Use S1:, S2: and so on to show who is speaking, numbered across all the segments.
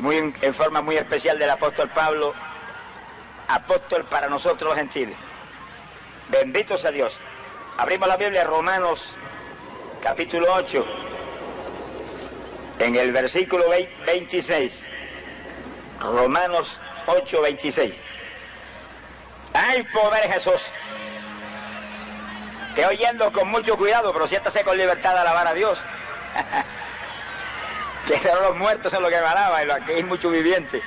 S1: y en forma muy especial del apóstol Pablo, apóstol para nosotros los gentiles. Bendito sea Dios. Abrimos la Biblia, Romanos capítulo 8, en el versículo 26. Romanos 8, 26. ¡Ay, poder Jesús! Te oyendo con mucho cuidado, pero siéntase con libertad a alabar a Dios. Que son los muertos son los que alaban, y aquí hay mucho viviente.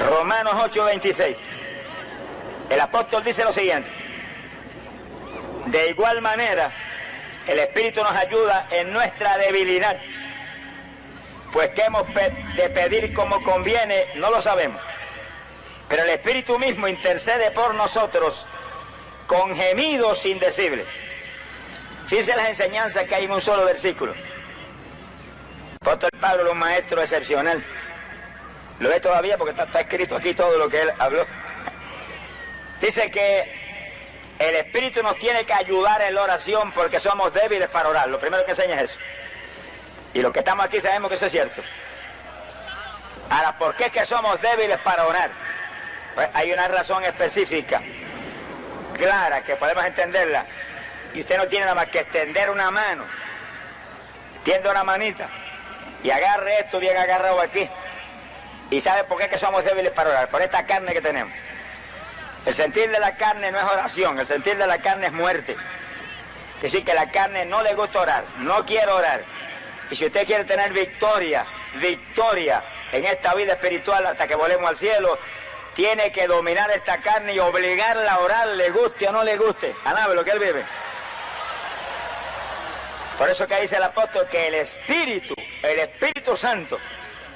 S1: Romanos 8, 26. El apóstol dice lo siguiente: de igual manera, el Espíritu nos ayuda en nuestra debilidad, pues que hemos de pedir como conviene, no lo sabemos. Pero el Espíritu mismo intercede por nosotros con gemidos indecibles. Fíjense las enseñanzas que hay en un solo versículo. El apóstol Pablo era un maestro excepcional. Lo ve todavía porque está escrito aquí todo lo que él habló. Dice que el Espíritu nos tiene que ayudar en la oración porque somos débiles para orar. Lo primero que enseña es eso. Y los que estamos aquí sabemos que eso es cierto. Ahora, ¿por qué es que somos débiles para orar? Pues hay una razón específica, clara, que podemos entenderla. Y usted no tiene nada más que extender una mano, tienda una manita, y agarre esto bien agarrado aquí. ¿Y sabe por qué es que somos débiles para orar? Por esta carne que tenemos. El sentir de la carne no es oración, el sentir de la carne es muerte. Es decir, que la carne no le gusta orar, no quiere orar. Y si usted quiere tener victoria en esta vida espiritual hasta que volvemos al cielo, tiene que dominar esta carne y obligarla a orar, le guste o no le guste. Alabe lo que él vive. Por eso que dice el apóstol que el Espíritu Santo,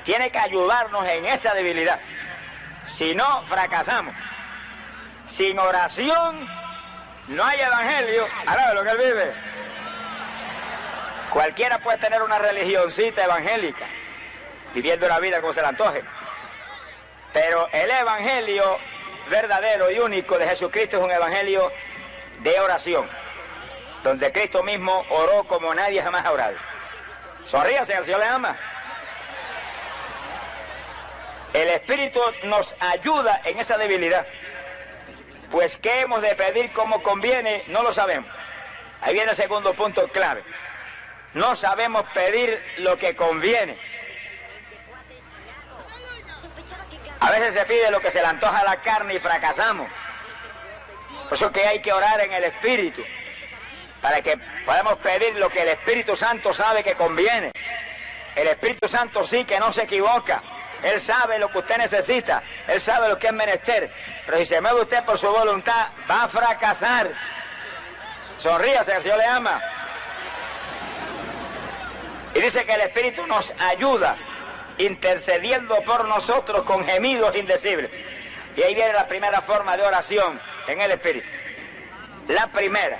S1: tiene que ayudarnos en esa debilidad. Si no, fracasamos. Sin oración no hay evangelio. Alabe lo que él vive. Cualquiera puede tener una religioncita evangélica, viviendo la vida como se le antoje. Pero el evangelio verdadero y único de Jesucristo es un evangelio de oración, donde Cristo mismo oró como nadie jamás ha orado. Sonríase, el Señor le ama. El Espíritu nos ayuda en esa debilidad. Pues ¿qué hemos de pedir como conviene? No lo sabemos. Ahí viene el segundo punto clave. No sabemos pedir lo que conviene. A veces se pide lo que se le antoja a la carne y fracasamos. Por eso que hay que orar en el Espíritu, para que podamos pedir lo que el Espíritu Santo sabe que conviene. El Espíritu Santo sí que no se equivoca. Él sabe lo que usted necesita, Él sabe lo que es menester. Pero si se mueve usted por su voluntad, va a fracasar. Sonríase, el Señor le ama. Y dice que el Espíritu nos ayuda, intercediendo por nosotros con gemidos indecibles. Y ahí viene la primera forma de oración en el Espíritu. La primera.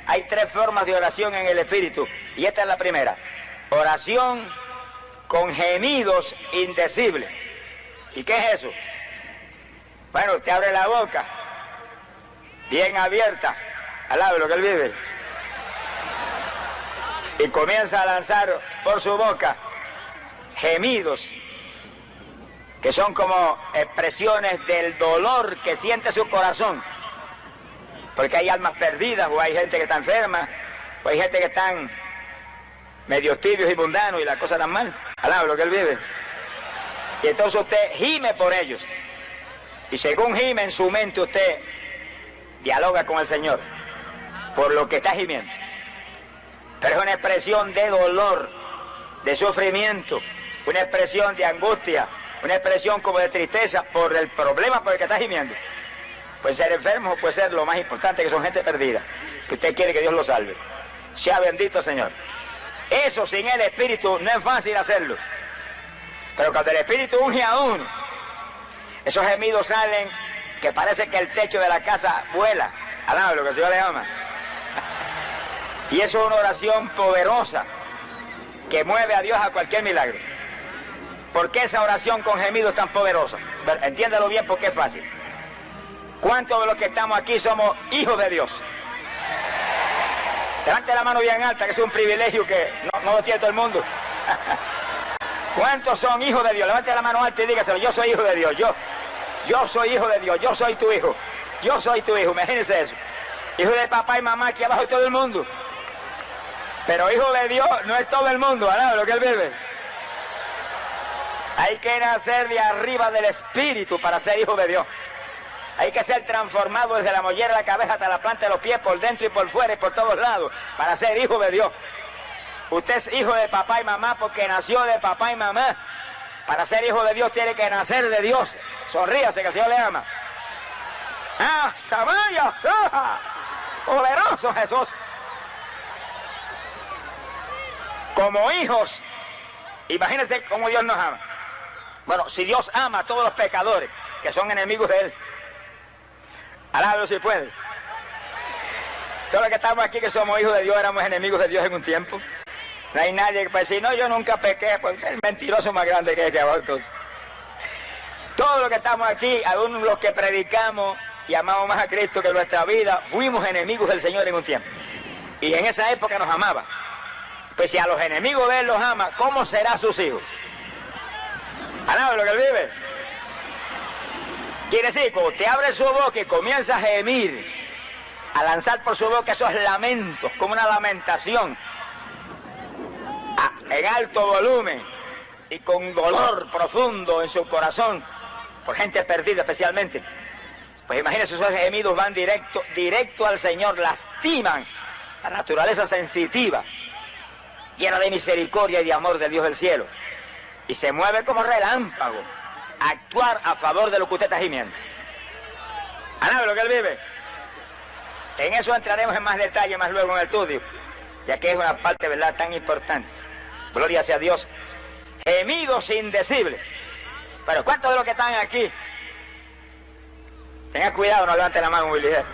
S1: Hay tres formas de oración en el Espíritu, y esta es la primera. Oración con gemidos indecibles. ¿Y qué es eso? Bueno, usted abre la boca, bien abierta, al lado de lo que él vive, y comienza a lanzar por su boca gemidos que son como expresiones del dolor que siente su corazón, porque hay almas perdidas, o hay gente que está enferma, o hay gente que están medios tibios y mundanos y las cosas tan mal, al lado de lo que él vive. Y entonces usted gime por ellos, y según gime en su mente, usted dialoga con el Señor por lo que está gimiendo. Pero es una expresión de dolor, de sufrimiento, una expresión de angustia, una expresión como de tristeza por el problema por el que está gimiendo. Puede ser enfermo o puede ser lo más importante, que son gente perdida, que usted quiere que Dios lo salve. Sea bendito, Señor. Eso sin el Espíritu no es fácil hacerlo. Pero cuando el Espíritu unge a uno, esos gemidos salen que parece que el techo de la casa vuela. Alaba lo que el Señor le ama. Y eso es una oración poderosa que mueve a Dios a cualquier milagro. ¿Por qué esa oración con gemidos tan poderosa? Entiéndalo bien porque es fácil. ¿Cuántos de los que estamos aquí somos hijos de Dios? Levante la mano bien alta, que es un privilegio que no lo tiene todo el mundo. ¿Cuántos son hijos de Dios? Levante la mano alta y dígaselo, yo soy hijo de Dios, yo soy hijo de Dios, yo soy tu hijo, yo soy tu hijo, imagínense eso. Hijo de papá y mamá aquí abajo de todo el mundo. Pero hijo de Dios no es todo el mundo, ¿verdad? Lo que él vive. Hay que nacer de arriba del Espíritu para ser hijo de Dios. Hay que ser transformado desde la mollera de la cabeza hasta la planta de los pies, por dentro y por fuera y por todos lados, para ser hijo de Dios. Usted es hijo de papá y mamá porque nació de papá y mamá. Para ser hijo de Dios tiene que nacer de Dios. Sonríase que el Señor le ama. ¡Ah, Samaya, Saja! ¡Poderoso Jesús! Como hijos, imagínense cómo Dios nos ama. Bueno, si Dios ama a todos los pecadores que son enemigos de Él, alábalo si puede. Todos los que estamos aquí que somos hijos de Dios éramos enemigos de Dios en un tiempo. No hay nadie que pueda decir, no, yo nunca pequé, porque el mentiroso más grande que hay que abajo. Todos los que estamos aquí, aún los que predicamos y amamos más a Cristo que nuestra vida, fuimos enemigos del Señor en un tiempo. Y en esa época nos amaba. Pues si a los enemigos de Él los ama, ¿cómo será sus hijos? ¿Alaba lo que Él vive? Quiere decir, cuando usted abre su boca y comienza a gemir, a lanzar por su boca esos lamentos, como una lamentación, en alto volumen y con dolor profundo en su corazón, por gente perdida especialmente, pues imagínense, esos gemidos van directo al Señor, lastiman la naturaleza sensitiva, llena de misericordia y de amor del Dios del cielo, y se mueve como relámpago a actuar a favor de lo que usted está gimiendo. ¿Alaba lo que Él vive? En eso entraremos en más detalle más luego en el estudio, ya que es una parte, ¿verdad?, tan importante. Gloria sea a Dios. Gemidos indecibles. Pero ¿cuántos de los que están aquí? Tengan cuidado, no levanten la mano muy ligero.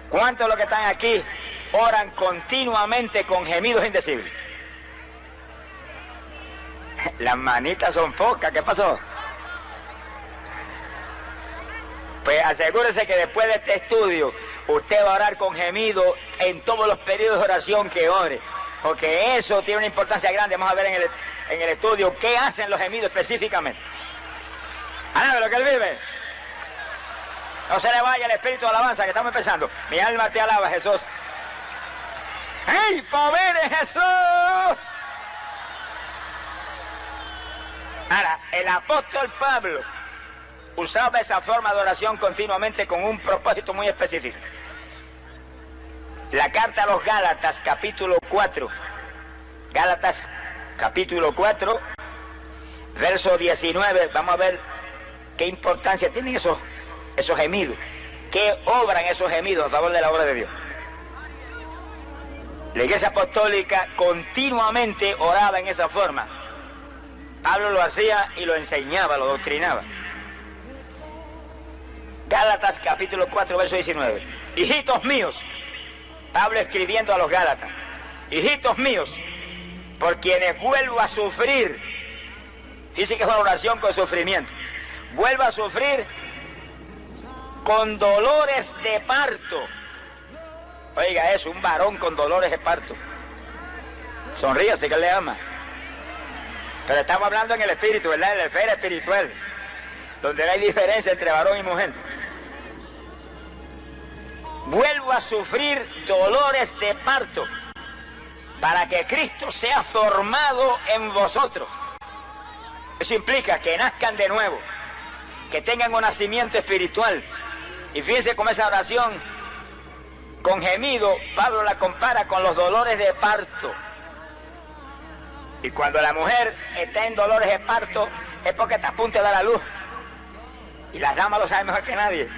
S1: ¿Cuántos de los que están aquí oran continuamente con gemidos indecibles? Las manitas son pocas, ¿qué pasó? Pues asegúrese que después de este estudio usted va a orar con gemido en todos los periodos de oración que ore, porque eso tiene una importancia grande. Vamos a ver en el estudio qué hacen los gemidos específicamente. ¿Alaba lo que Él vive? No se le vaya el espíritu de alabanza, que estamos empezando. Mi alma te alaba, Jesús. ¡Ey, poder de Jesús! Ahora, el apóstol Pablo usaba esa forma de oración continuamente con un propósito muy específico. La carta a los Gálatas, capítulo 4. Gálatas, capítulo 4, verso 19. Vamos a ver qué importancia tienen esos gemidos. ¿Qué obran esos gemidos a favor de la obra de Dios? La Iglesia Apostólica continuamente oraba en esa forma. Pablo lo hacía y lo enseñaba, lo doctrinaba. Gálatas capítulo 4, verso 19. Hijitos míos, Pablo escribiendo a los Gálatas, hijitos míos, por quienes vuelvo a sufrir. Dice que es una oración con sufrimiento. Vuelvo a sufrir con dolores de parto. Oiga eso, un varón con dolores de parto. Sonríase que Él le ama. Pero estamos hablando en el espíritu, ¿verdad? En la esfera espiritual, donde no hay diferencia entre varón y mujer. Vuelvo a sufrir dolores de parto para que Cristo sea formado en vosotros. Eso implica que nazcan de nuevo, que tengan un nacimiento espiritual. Y fíjense cómo esa oración con gemido, Pablo la compara con los dolores de parto. Y cuando la mujer está en dolores de parto es porque está a punto de dar a luz. Y las damas lo saben mejor que nadie.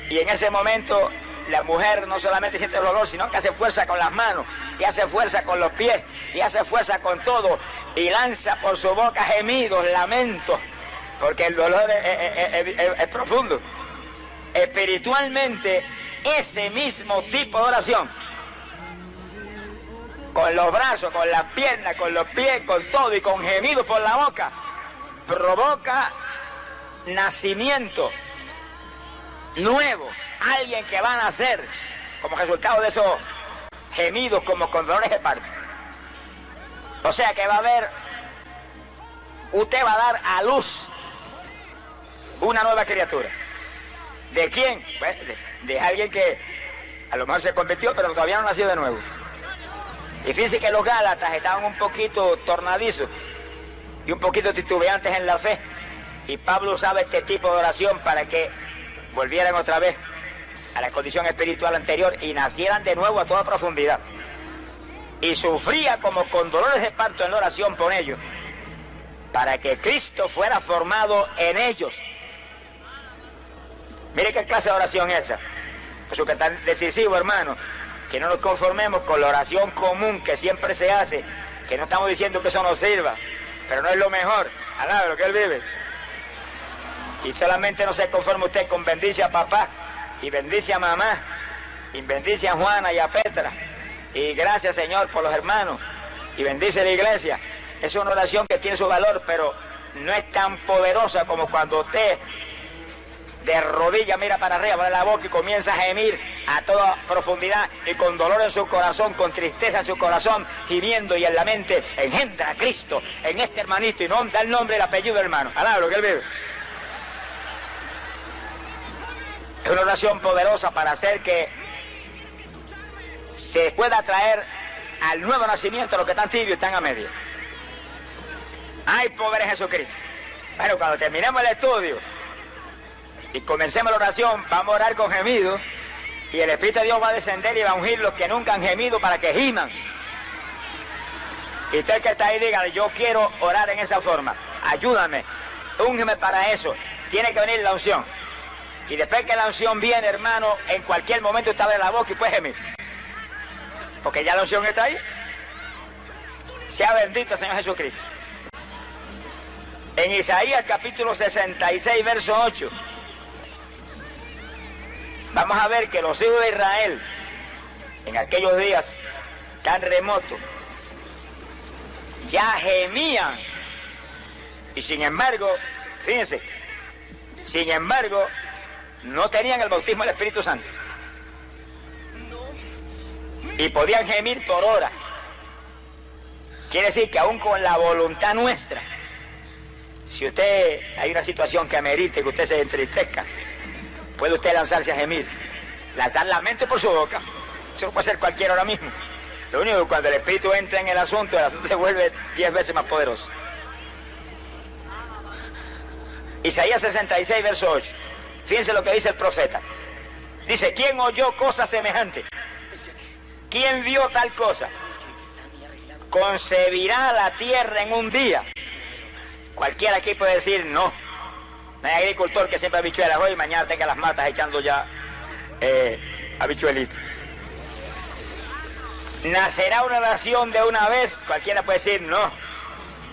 S1: Y en ese momento la mujer no solamente siente el dolor, sino que hace fuerza con las manos, y hace fuerza con los pies, y hace fuerza con todo, y lanza por su boca gemidos, lamentos, porque el dolor es profundo. Espiritualmente, ese mismo tipo de oración, con los brazos, con las piernas, con los pies, con todo y con gemidos por la boca, provoca nacimiento nuevo, alguien que va a nacer como resultado de esos gemidos como con dolores de parto. O sea que va a haber usted va a dar a luz una nueva criatura. ¿De quién? Bueno, de alguien que a lo mejor se convirtió, pero todavía no nació de nuevo. Y fíjense que los Gálatas estaban un poquito tornadizos y un poquito titubeantes en la fe. Y Pablo usaba este tipo de oración para que volvieran otra vez a la condición espiritual anterior y nacieran de nuevo a toda profundidad. Y sufría como con dolores de parto en la oración por ellos, para que Cristo fuera formado en ellos. Mire qué clase de oración es esa. Por eso que es tan decisivo, hermano, que no nos conformemos con la oración común que siempre se hace, que no estamos diciendo que eso nos sirva, pero no es lo mejor, alabe lo que Él vive. Y solamente no se conforme usted con bendice a papá, y bendice a mamá, y bendice a Juana y a Petra, y gracias Señor por los hermanos, y bendice la iglesia. Es una oración que tiene su valor, pero no es tan poderosa como cuando usted de rodillas mira para arriba, abre la boca y comienza a gemir a toda profundidad y con dolor en su corazón, con tristeza en su corazón, gimiendo y en la mente engendra a Cristo en este hermanito y no da el nombre y el apellido del hermano. Alaba lo que Él vive. Es una oración poderosa para hacer que se pueda traer al nuevo nacimiento a los que están tibios y están a medio. Hay poder en Jesucristo. Bueno, cuando terminemos el estudio y comencemos la oración, vamos a orar con gemidos y el Espíritu de Dios va a descender y va a ungir los que nunca han gemido para que giman. Y usted que está ahí, dígale, yo quiero orar en esa forma, ayúdame, úngeme para eso. Tiene que venir la unción. Y después que la unción viene, hermano, en cualquier momento usted abre la boca y puede gemir, porque ya la unción está ahí. Sea bendito el Señor Jesucristo. En Isaías capítulo 66, verso 8, vamos a ver que los hijos de Israel, en aquellos días tan remotos, ya gemían. Y sin embargo, fíjense, sin embargo, no tenían el bautismo del Espíritu Santo. Y podían gemir por horas. Quiere decir que aún con la voluntad nuestra, si usted hay una situación que amerite que usted se entristezca, puede usted lanzarse a gemir, lanzar lamento por su boca. Eso lo puede hacer cualquiera ahora mismo. Lo único que cuando el Espíritu entra en el asunto se vuelve 10 veces más poderoso. Isaías 66, verso 8. Fíjense lo que dice el profeta. Dice, ¿quién oyó cosa semejante? ¿Quién vio tal cosa? ¿Concebirá la tierra en un día? Cualquiera aquí puede decir no. No hay agricultor que siempre habichuelas hoy y mañana tenga las matas echando ya habichuelitas. ¿Nacerá una nación de una vez? Cualquiera puede decir no.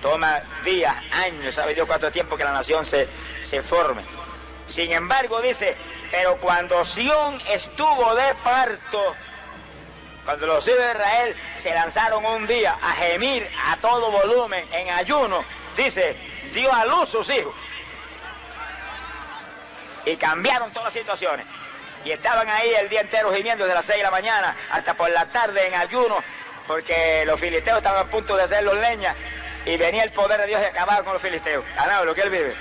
S1: Toma días, años, sabe Dios cuánto tiempo que la nación se forme. Sin embargo, dice, pero cuando Sión estuvo de parto, cuando los hijos de Israel se lanzaron un día a gemir a todo volumen, en ayuno, dice, dio a luz sus hijos. Y cambiaron todas las situaciones. Y estaban ahí el día entero gimiendo desde las 6 de la mañana hasta por la tarde en ayuno, porque los filisteos estaban a punto de hacerlos leña, y venía el poder de Dios y acababa con los filisteos. Alaba lo que Él vive.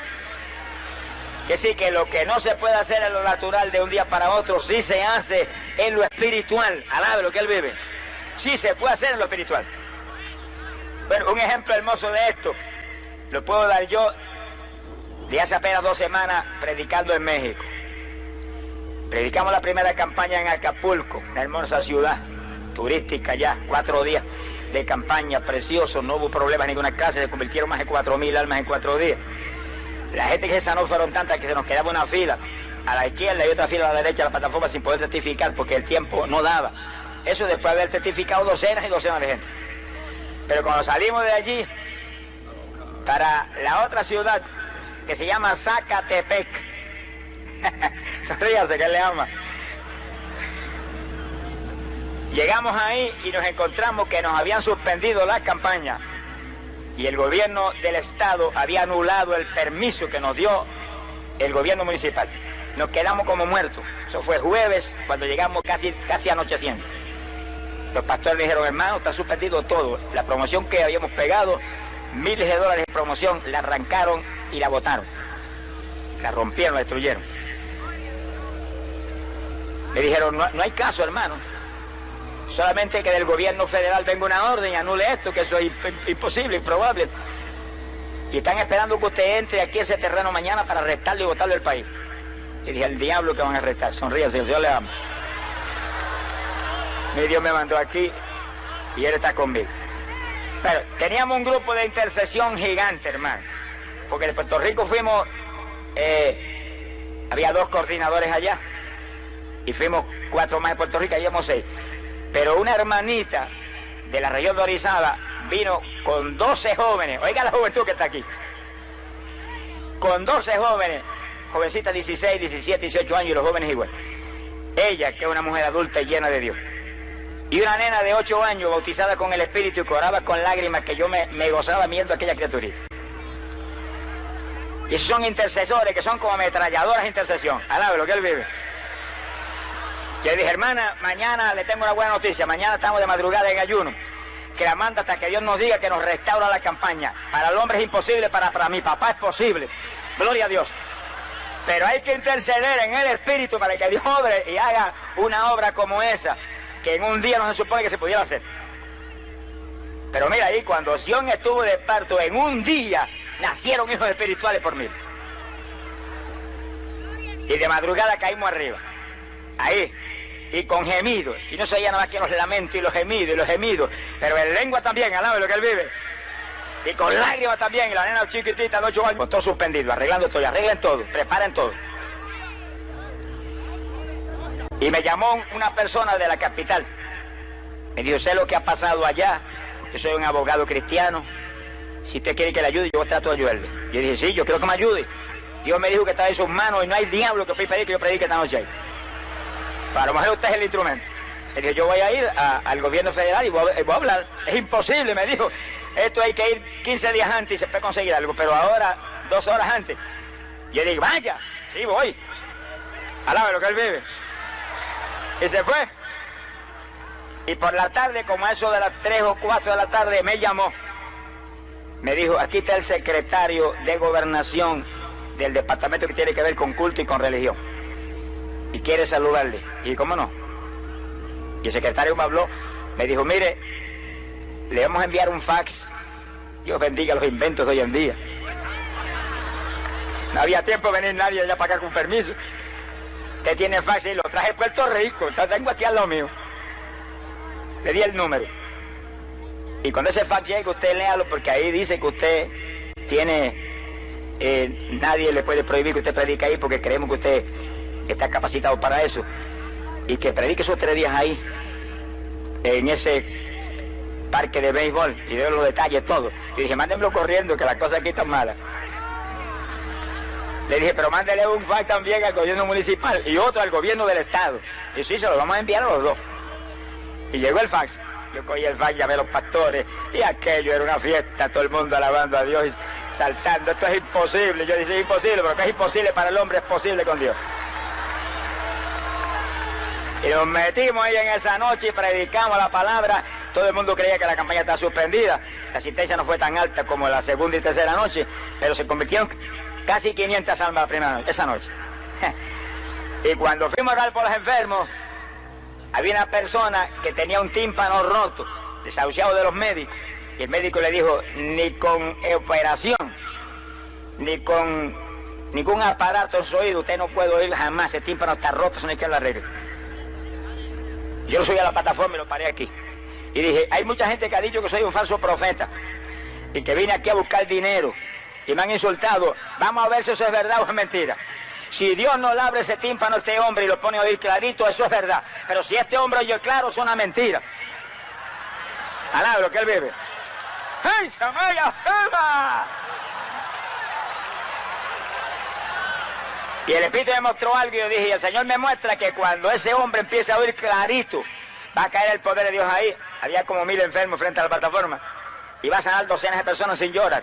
S1: Que sí, que lo que no se puede hacer en lo natural de un día para otro, sí se hace en lo espiritual. Alaba lo que Él vive. Sí se puede hacer en lo espiritual. Bueno, un ejemplo hermoso de esto lo puedo dar yo de hace apenas 2 semanas predicando en México. Predicamos la primera campaña en Acapulco, una hermosa ciudad turística ya, 4 días de campaña, precioso, no hubo problemas en ninguna clase, se convirtieron más de 4.000 almas en 4 días. La gente que se sanó fueron tantas que se nos quedaba una fila a la izquierda y otra fila a la derecha de la plataforma sin poder testificar porque el tiempo no daba. Eso después de haber testificado docenas y docenas de gente. Pero cuando salimos de allí para la otra ciudad que se llama Zacatepec, sonríase que él le ama. Llegamos ahí y nos encontramos que nos habían suspendido la campaña y el gobierno del estado había anulado el permiso que nos dio el gobierno municipal. Nos quedamos como muertos. Eso fue jueves, cuando llegamos casi anocheciendo. Los pastores dijeron, hermano, está suspendido todo. La promoción que habíamos pegado miles de dólares de promoción, la arrancaron y la botaron. La rompieron, la destruyeron. Le dijeron, no hay caso, hermano. Solamente que del gobierno federal venga una orden y anule esto, que eso es imposible, improbable. Y están esperando que usted entre aquí a ese terreno mañana para arrestarlo y botarlo del país. Y dije, el diablo que van a arrestar, sonríase, el Señor le ama. Mi Dios me mandó aquí y Él está conmigo. Pero teníamos un grupo de intercesión gigante, hermano. Porque de Puerto Rico fuimos, había 2 coordinadores allá. Y fuimos 4 más de Puerto Rico, íbamos 6. Pero una hermanita de la región de Orizaba vino con 12 jóvenes. Oiga la juventud que está aquí. Con 12 jóvenes, jovencitas 16, 17, 18 años y los jóvenes igual. Ella, que es una mujer adulta y llena de Dios. Y una nena de 8 años bautizada con el Espíritu y que oraba con lágrimas, que yo me gozaba viendo a aquella criaturita. Y esos son intercesores que son como ametralladoras de intercesión. Alabe lo que Él vive. Yo le dije, hermana, mañana le tengo una buena noticia. Mañana estamos de madrugada en ayuno. Que la manda hasta que Dios nos diga que nos restaura la campaña. Para el hombre es imposible, para mi papá es posible. Gloria a Dios. Pero hay que interceder en el Espíritu para que Dios obre y haga una obra como esa, que en un día no se supone que se pudiera hacer. Pero mira ahí, cuando Sion estuvo de parto, en un día nacieron hijos espirituales por mí. Y de madrugada caímos arriba. Ahí. Y con gemidos. Y no se oía nada más que los lamentos y los gemidos. Pero en lengua también, alabe lo que Él vive. Y con lágrimas también. Y la nena chiquitita de 8 años. Con todo suspendido, arreglando todo. Arreglen todo, preparen todo. Y me llamó una persona de la capital. Me dijo, sé lo que ha pasado allá. Yo soy un abogado cristiano. Si usted quiere que le ayude, yo trato de ayudarle. Yo dije, sí, yo quiero que me ayude. Dios me dijo que está en sus manos y no hay diablo que pueda impedir que yo predique esta noche ahí. Para lo mejor usted es el instrumento. Me dijo, yo voy a ir al gobierno federal y voy a hablar. Es imposible, me dijo. Esto hay que ir 15 días antes y se puede conseguir algo, pero ahora 2 horas antes. Yo digo, vaya, sí voy. Alabe lo que Él vive. Y se fue. Y por la tarde, como a eso de las 3 o 4 de la tarde, me llamó. Me dijo, aquí está el secretario de Gobernación del departamento que tiene que ver con culto y con religión. Y quiere saludarle. Y ¿cómo no? Y el secretario me habló, me dijo, mire, le vamos a enviar un fax. Dios bendiga los inventos de hoy en día. No había tiempo de venir nadie allá para acá con permiso. Usted tiene fax y lo traje de Puerto Rico. O sea, tengo aquí al lado mío. Le di el número. Y cuando ese fax llegue, usted léalo, porque ahí dice que usted tiene... nadie le puede prohibir que usted predique ahí, porque creemos que usted está capacitado para eso. Y que predique esos 3 días ahí, en ese parque de béisbol, y veo los detalles, todo. Y dije, mándenmelo corriendo, que las cosas aquí están malas. Le dije, pero mándele un fax también al gobierno municipal y otro al gobierno del estado. Y sí, se lo vamos a enviar a los 2. Y llegó el fax. Yo cogí el fax, llamé a los pastores, y aquello era una fiesta, todo el mundo alabando a Dios y saltando. Esto es imposible. Yo dije, es imposible, pero que es imposible para el hombre, es posible con Dios. Y nos metimos ahí en esa noche y predicamos la palabra. Todo el mundo creía que la campaña estaba suspendida. La asistencia no fue tan alta como la segunda y tercera noche, pero se convirtieron casi 500 almas la primera noche, esa noche. Y cuando fuimos a orar por los enfermos, había una persona que tenía un tímpano roto, desahuciado de los médicos. Y el médico le dijo, ni con operación, ni con ningún aparato en su oído, usted no puede oír jamás. El tímpano está roto, eso no hay que lo arregle. Yo lo subí a la plataforma y lo paré aquí. Y dije, hay mucha gente que ha dicho que soy un falso profeta y que vine aquí a buscar dinero y me han insultado. Vamos a ver si eso es verdad o es mentira. Si Dios no le abre ese tímpano a este hombre y lo pone a oír clarito, eso es verdad. Pero si este hombre oye claro, es una mentira. Alá, lo que Él vive. ¡Hey, Samaya, Sama! Y el Espíritu me mostró algo y yo dije, el Señor me muestra que cuando ese hombre empiece a oír clarito, va a caer el poder de Dios ahí. Había como 1000 enfermos frente a la plataforma. Y va a sanar docenas de personas sin llorar.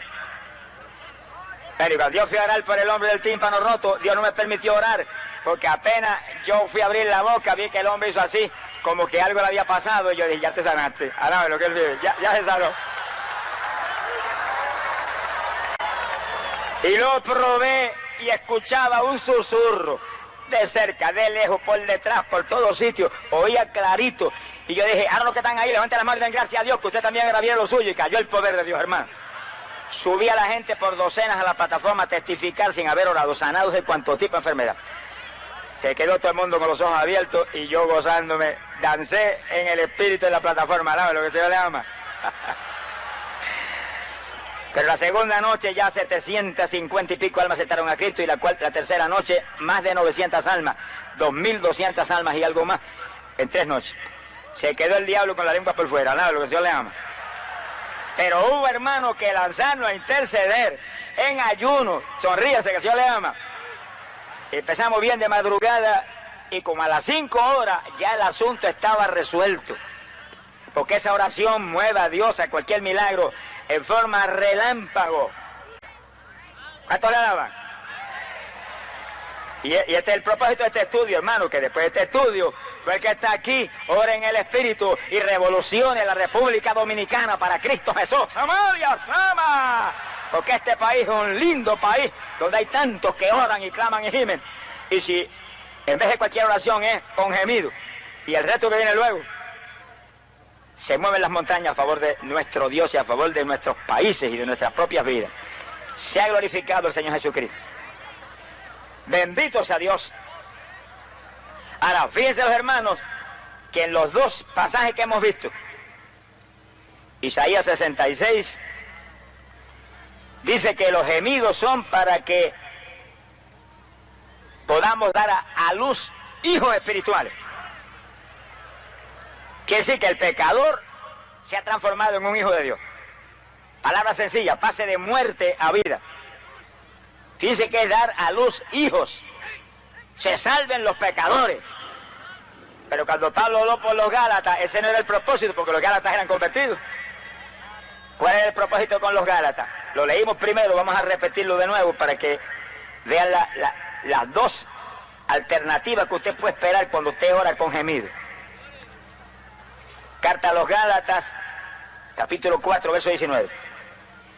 S1: Pero cuando Dios fui a orar por el hombre del tímpano roto, Dios no me permitió orar, porque apenas yo fui a abrir la boca, vi que el hombre hizo así, como que algo le había pasado, y yo dije, ya te sanaste. Ahora lo que Él vive, ya se sanó. Y lo probé y escuchaba un susurro de cerca, de lejos, por detrás, por todos sitios, oía clarito. Y yo dije, ahora los que están ahí, levanten las manos y den gracias a Dios, que usted también era bien lo suyo, y cayó el poder de Dios, hermano. Subía la gente por docenas a la plataforma a testificar sin haber orado, sanados de cuanto tipo de enfermedad. Se quedó todo el mundo con los ojos abiertos y yo gozándome, dancé en el espíritu de la plataforma, ¿sabe lo que se le llama? Pero la segunda noche ya 750 y pico almas aceptaron a Cristo, y la tercera noche más de 900 almas, 2200 almas y algo más en 3 noches. Se quedó el diablo con la lengua por fuera, ¿no? Lo que el Señor le ama. Pero hubo hermanos que lanzarnos a interceder en ayuno, sonríase que el Señor le ama. Empezamos bien de madrugada y como a las 5 horas ya el asunto estaba resuelto. Porque esa oración mueve a Dios a cualquier milagro en forma relámpago. ¿Cuánto le daban? Y este es el propósito de este estudio, hermano, que después de este estudio, fue el que está aquí, ora en el Espíritu y revolucione la República Dominicana para Cristo Jesús. ¡Samaria, Sama! Porque este país es un lindo país, donde hay tantos que oran y claman y gimen. Y si en vez de cualquier oración es con gemido, y el resto que viene luego, se mueven las montañas a favor de nuestro Dios y a favor de nuestros países y de nuestras propias vidas. Se ha glorificado el Señor Jesucristo. Bendito sea Dios. Ahora, fíjense los hermanos, que en los 2 pasajes que hemos visto, Isaías 66, dice que los gemidos son para que podamos dar a luz hijos espirituales. Quiere decir que el pecador se ha transformado en un hijo de Dios. Palabra sencilla, pase de muerte a vida. Fíjense que es dar a luz hijos. Se salven los pecadores. Pero cuando Pablo habló por los Gálatas, ese no era el propósito, porque los Gálatas eran convertidos. ¿Cuál era el propósito con los Gálatas? Lo leímos primero, vamos a repetirlo de nuevo para que vean las 2 alternativas que usted puede esperar cuando usted ora con gemido. Carta a los Gálatas, capítulo 4, verso 19.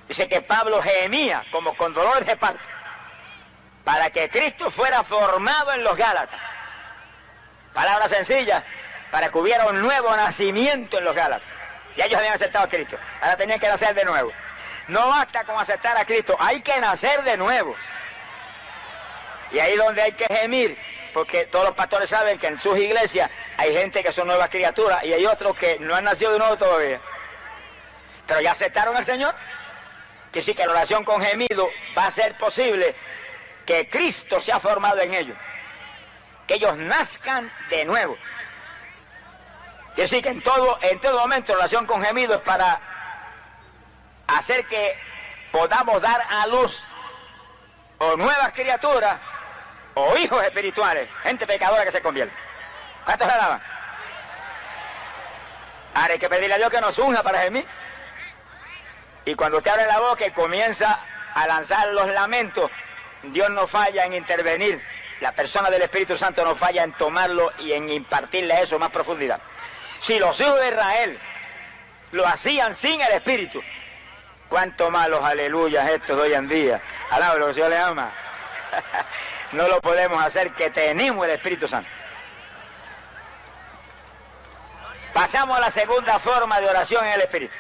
S1: Dice que Pablo gemía como con dolores de parto para que Cristo fuera formado en los Gálatas. Palabra sencilla, para que hubiera un nuevo nacimiento en los Gálatas. Ya ellos habían aceptado a Cristo, ahora tenían que nacer de nuevo. No basta con aceptar a Cristo, hay que nacer de nuevo. Y ahí es donde hay que gemir, porque todos los pastores saben que en sus iglesias hay gente que son nuevas criaturas y hay otros que no han nacido de nuevo todavía. Pero ya aceptaron al Señor, que sí que la oración con gemido va a ser posible que Cristo sea formado en ellos, que ellos nazcan de nuevo. Quiere decir que en todo momento la oración con gemido es para hacer que podamos dar a luz o nuevas criaturas o hijos espirituales, gente pecadora que se convierte. ¿Cuántos le daban? Ahora hay que pedirle a Dios que nos unja para gemir. Y cuando usted abre la boca y comienza a lanzar los lamentos, Dios no falla en intervenir. La persona del Espíritu Santo no falla en tomarlo y en impartirle eso más profundidad. Si los hijos de Israel lo hacían sin el Espíritu, cuánto más los aleluyas estos de hoy en día. Alaba lo que el Señor le ama. No lo podemos hacer, que tenemos el Espíritu Santo. Pasamos a la segunda forma de oración en el Espíritu.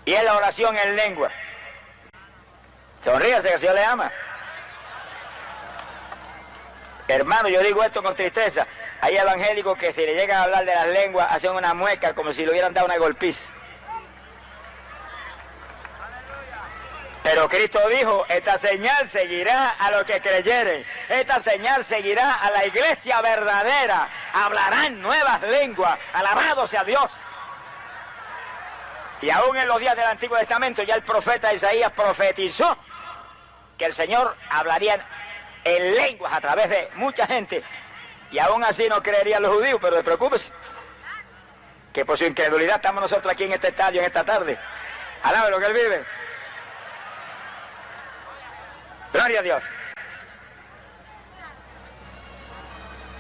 S1: Y es la oración en lengua. Sonríase que el Señor le ama. Hermano, yo digo esto con tristeza. Hay evangélicos que si le llegan a hablar de las lenguas hacen una mueca como si le hubieran dado una golpiza. Pero Cristo dijo, esta señal seguirá a los que creyeren. Esta señal seguirá a la iglesia verdadera. Hablarán nuevas lenguas. Alabado sea Dios. Y aún en los días del Antiguo Testamento ya el profeta Isaías profetizó que el Señor hablaría en lenguas a través de mucha gente. Y aún así no creerían los judíos, pero no preocúpese, que por su incredulidad estamos nosotros aquí en este estadio en esta tarde. Alabe lo que Él vive. Gloria a Dios.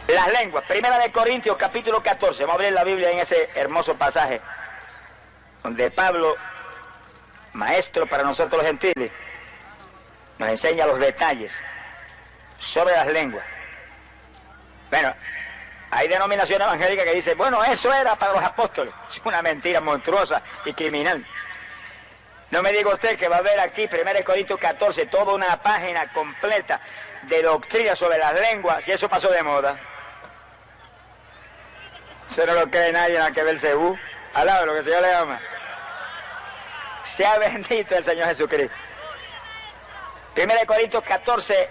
S1: Las lenguas. Primera de Corintios, capítulo 14. Vamos a abrir la Biblia en ese hermoso pasaje, donde Pablo, maestro para nosotros los gentiles, nos enseña los detalles sobre las lenguas. Bueno, hay denominaciones evangélicas que dicen, bueno, eso era para los apóstoles. Es una mentira monstruosa y criminal. No me diga usted que va a ver aquí, 1 Corintios 14, toda una página completa de doctrina sobre las lenguas, si eso pasó de moda. Eso no lo cree nadie en la que ve el Cebú. Alaba lo que el Señor le ama. Sea bendito el Señor Jesucristo. 1 Corintios 14,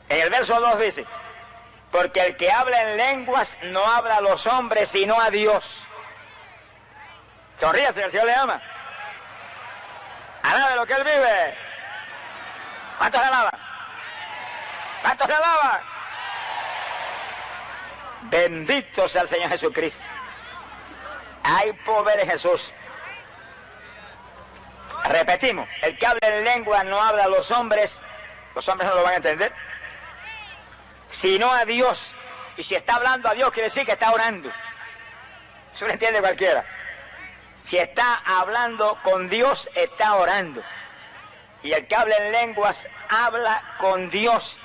S1: en el verso 2 dice, porque el que habla en lenguas no habla a los hombres, sino a Dios. Sonríase, el Señor le ama. Alabe lo que Él vive. ¿Cuántos le alaban? ¿Cuántos le alaban? Bendito sea el Señor Jesucristo. Hay poder en Jesús. Repetimos, el que habla en lengua no habla a los hombres no lo van a entender, sino a Dios. Y si está hablando a Dios, quiere decir que está orando. Eso lo entiende cualquiera. Si está hablando con Dios, está orando. Y el que habla en lenguas, habla con Dios.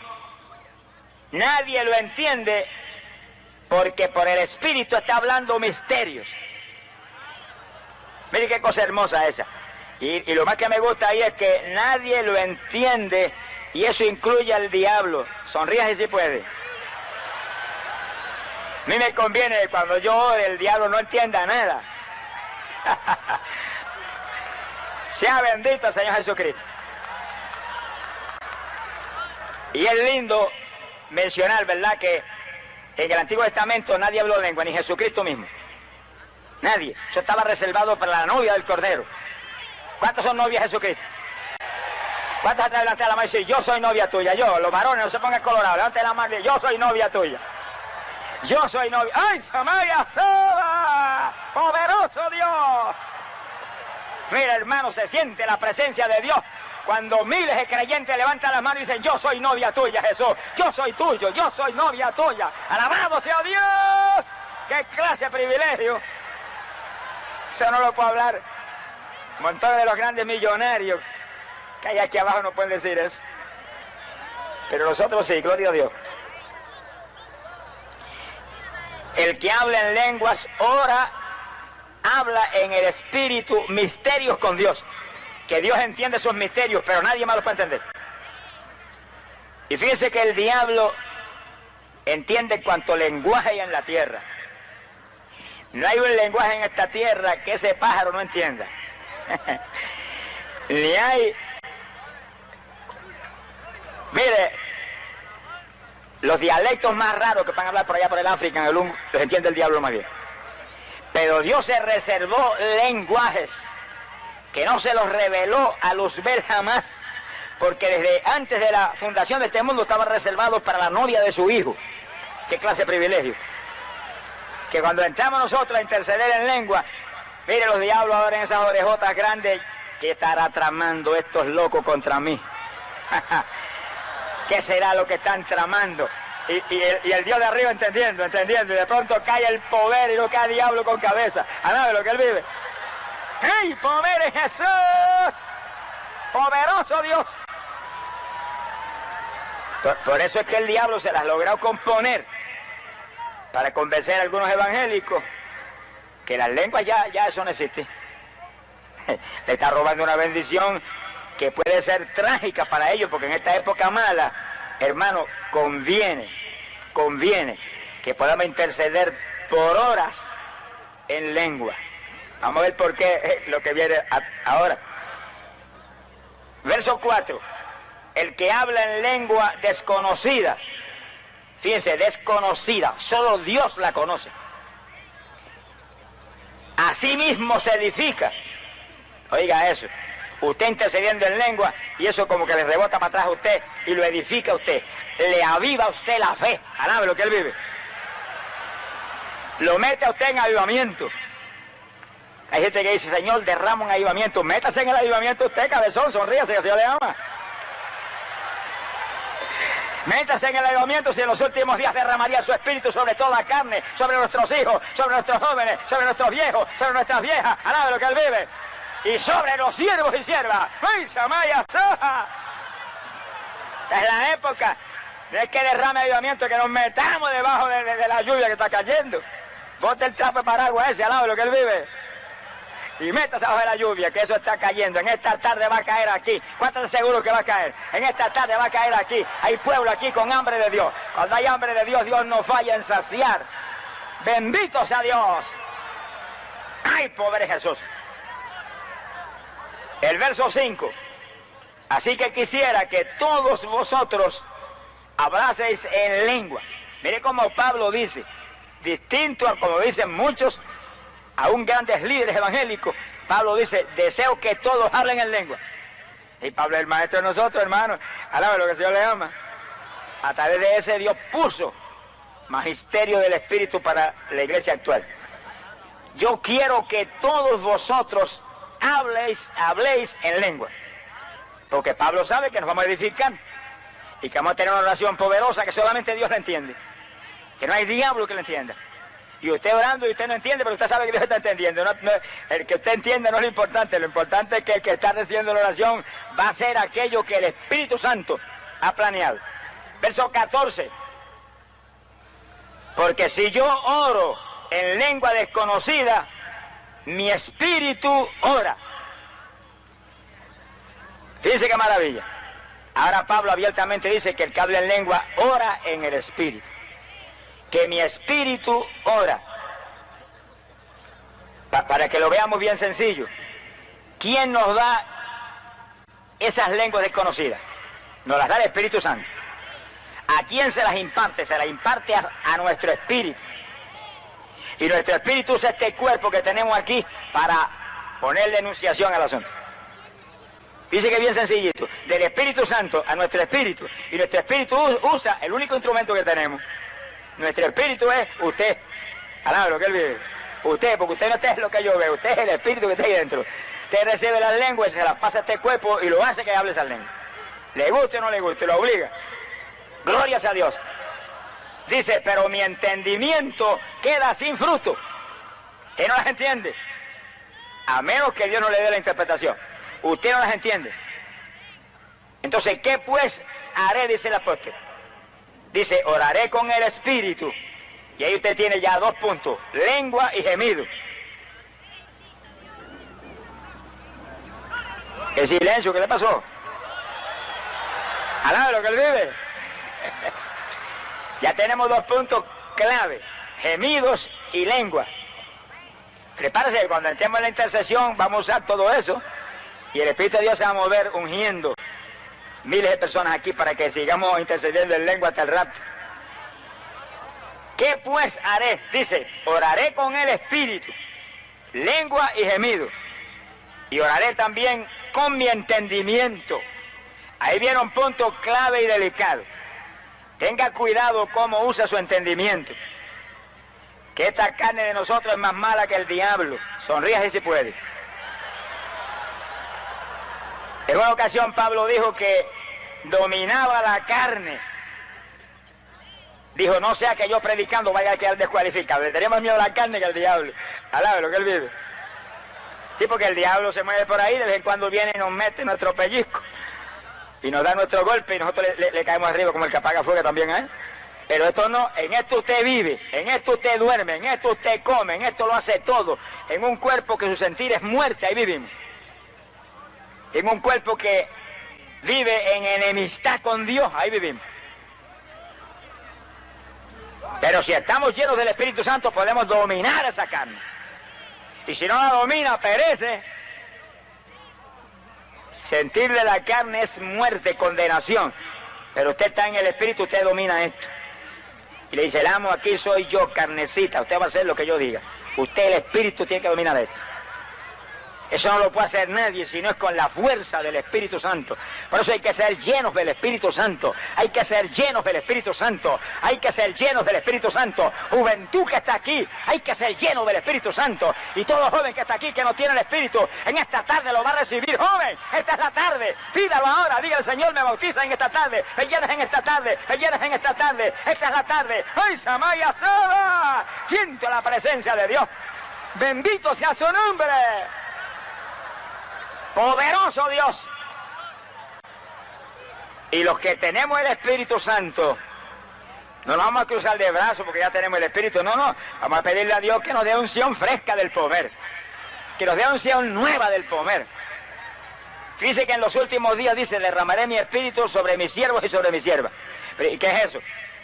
S1: Nadie lo entiende porque por el Espíritu está hablando misterios. Mire qué cosa hermosa esa. Y lo más que me gusta ahí es que nadie lo entiende, y eso incluye al diablo. Sonríase si puede. A mí me conviene que cuando yo ore el diablo no entienda nada. Sea bendito el Señor Jesucristo. Y es lindo mencionar, ¿verdad?, que en el Antiguo Testamento nadie habló lengua, ni Jesucristo mismo. Nadie. Eso estaba reservado para la novia del Cordero. ¿Cuántos son novias de Jesucristo? ¿Cuántos atrás levantan la mano y dicen, yo soy novia tuya? Yo, los varones, no se pongan colorados, levanten la mano y yo soy novia tuya. Yo soy novia. ¡Ay, Samaya Soba! ¡Poderoso Dios! Mira, hermano, se siente la presencia de Dios cuando miles de creyentes levantan las manos y dicen, yo soy novia tuya, Jesús. Yo soy tuyo, yo soy novia tuya. ¡Alabado sea Dios! ¡Qué clase de privilegio! Eso no lo puedo hablar. Montones de los grandes millonarios que hay aquí abajo no pueden decir eso. Pero nosotros sí, gloria a Dios. El que habla en lenguas ora, habla en el Espíritu misterios con Dios. Que Dios entiende esos misterios, pero nadie más los puede entender. Y fíjense que el diablo entiende cuánto lenguaje hay en la tierra. No hay un lenguaje en esta tierra que ese pájaro no entienda. Ni hay. Mire, los dialectos más raros que van a hablar por allá por el África, en el los entiende el diablo más bien. Pero Dios se reservó lenguajes que no se los reveló a Luzbel jamás, porque desde antes de la fundación de este mundo estaban reservados para la novia de su hijo. Qué clase de privilegio. Que cuando entramos nosotros a interceder en lengua, mire, los diablos ahora en esas orejotas grandes, ¿qué estará tramando estos locos contra mí? ¿Qué será lo que están tramando? Y el Dios de arriba entendiendo, y de pronto cae el poder y no cae el diablo con cabeza. ¿Sabe lo que él vive? ¡Hey, poder en Jesús! ¡Poderoso Dios! Por eso es que el diablo se las logró componer para convencer a algunos evangélicos que las lenguas ya eso no existe. Le está robando una bendición que puede ser trágica para ellos, porque en esta época mala, hermano, conviene que podamos interceder por horas en lengua. Vamos a ver por qué lo que viene ahora. Verso 4. El que habla en lengua desconocida, fíjense, desconocida, solo Dios la conoce. Así mismo se edifica. Oiga eso, usted intercediendo en lengua y eso como que le rebota para atrás a usted y lo edifica a usted. Le aviva a usted la fe, alabe lo que él vive. Lo mete a usted en avivamiento. Hay gente que dice, Señor, derrama un avivamiento. Métase en el avivamiento usted, cabezón, sonríase que el Señor le ama. Métase en el avivamiento si en los últimos días derramaría su espíritu sobre toda la carne, sobre nuestros hijos, sobre nuestros jóvenes, sobre nuestros viejos, sobre nuestras viejas, alabe lo que él vive. Y sobre los siervos y siervas. ¡Ay, Samaya Soja! Esta es la época. No es que derrame avivamiento, que nos metamos debajo de la lluvia que está cayendo. Bote el trapo de paraguas ese al lado de lo que él vive. Y métase abajo de la lluvia, que eso está cayendo. En esta tarde va a caer aquí. ¿Cuántos seguros que va a caer? En esta tarde va a caer aquí. Hay pueblo aquí con hambre de Dios. Cuando hay hambre de Dios, Dios no falla en saciar. Bendito sea Dios. ¡Ay, pobre Jesús! El verso 5. Así que quisiera que todos vosotros hablaseis en lengua. Mire cómo Pablo dice, distinto a como dicen muchos, aún grandes líderes evangélicos. Pablo dice, deseo que todos hablen en lengua. Y Pablo es el maestro de nosotros, hermanos. Alaba lo que el Señor le ama. A través de ese Dios puso magisterio del Espíritu para la iglesia actual. Yo quiero que todos vosotros habléis en lengua. Porque Pablo sabe que nos vamos a edificar y que vamos a tener una oración poderosa que solamente Dios la entiende. Que no hay diablo que la entienda. Y usted orando y usted no entiende, pero usted sabe que Dios está entendiendo. El que usted entiende no es lo importante es que el que está recibiendo la oración va a hacer aquello que el Espíritu Santo ha planeado. Verso 14. Porque si yo oro en lengua desconocida, mi espíritu ora. Dice qué maravilla. Ahora Pablo abiertamente dice que el que habla en lengua ora en el Espíritu. Que mi espíritu ora. Para que lo veamos bien sencillo. ¿Quién nos da esas lenguas desconocidas? Nos las da el Espíritu Santo. ¿A quién se las imparte? Se las imparte a nuestro espíritu. Y nuestro espíritu usa este cuerpo que tenemos aquí para ponerle enunciación al asunto. Dice que es bien sencillito. Del Espíritu Santo a nuestro espíritu. Y nuestro espíritu usa el único instrumento que tenemos. Nuestro espíritu es usted. Alaba lo que él vive. Usted, porque usted no es lo que yo veo. Usted es el espíritu que está ahí dentro. Usted recibe las lenguas y se las pasa a este cuerpo y lo hace que hable esa lengua. Le guste o no le guste, lo obliga. Glorias a Dios. Dice, pero mi entendimiento queda sin fruto. Él no las entiende. A menos que Dios no le dé la interpretación. Usted no las entiende. Entonces, ¿qué pues haré? Dice el apóstol. Dice, oraré con el Espíritu. Y ahí usted tiene ya 2 puntos. Lengua y gemido. El silencio, ¿qué le pasó? Alaba lo que él vive. Ya tenemos 2 puntos clave. Gemidos y lengua. Prepárese, cuando entremos en la intercesión vamos a usar todo eso. Y el Espíritu de Dios se va a mover ungiendo miles de personas aquí para que sigamos intercediendo en lengua hasta el rato. ¿Qué pues haré? Dice, oraré con el Espíritu, lengua y gemido. Y oraré también con mi entendimiento. Ahí viene un punto clave y delicado. Tenga cuidado cómo usa su entendimiento. Que esta carne de nosotros es más mala que el diablo. Sonríase si puede. En una ocasión Pablo dijo que dominaba la carne. Dijo, no sea que yo predicando vaya a quedar descualificado. Le tenemos miedo a la carne que al diablo. Alabe lo que él vive. Sí, porque el diablo se mueve por ahí, de vez en cuando viene y nos mete nuestro pellizco. Y nos da nuestro golpe y nosotros le caemos arriba como el que apaga fuego también, ¿eh? Pero esto no, en esto usted vive, en esto usted duerme, en esto usted come, en esto lo hace todo. En un cuerpo que su sentir es muerte, ahí vivimos. En un cuerpo que vive en enemistad con Dios, ahí vivimos. Pero si estamos llenos del Espíritu Santo, podemos dominar esa carne. Y si no la domina, perece. Sentirle la carne es muerte, condenación. Pero usted está en el Espíritu, usted domina esto. Y le dice, el amo aquí soy yo, carnecita, usted va a hacer lo que yo diga. Usted, el Espíritu, tiene que dominar esto. Eso no lo puede hacer nadie si no es con la fuerza del Espíritu Santo. Por eso hay que ser llenos del Espíritu Santo. Hay que ser llenos del Espíritu Santo. Hay que ser llenos del Espíritu Santo. Juventud que está aquí, hay que ser llenos del Espíritu Santo. Y todo joven que está aquí que no tiene el Espíritu, en esta tarde lo va a recibir. Joven, esta es la tarde. Pídalo ahora. Diga, el Señor me bautiza en esta tarde. Me llenas en esta tarde. Me llenas en esta tarde. Esta es la tarde. ¡Ay, Samaya Saba! Siento la presencia de Dios. Bendito sea su nombre. Poderoso Dios. Y los que tenemos el Espíritu Santo, no nos vamos a cruzar de brazos porque ya tenemos el Espíritu, no, vamos a pedirle a Dios que nos dé unción fresca del poder, que nos dé unción nueva del poder. Fíjese que en los últimos días dice, derramaré mi Espíritu sobre mis siervos y sobre mis siervas. ¿Y qué es eso?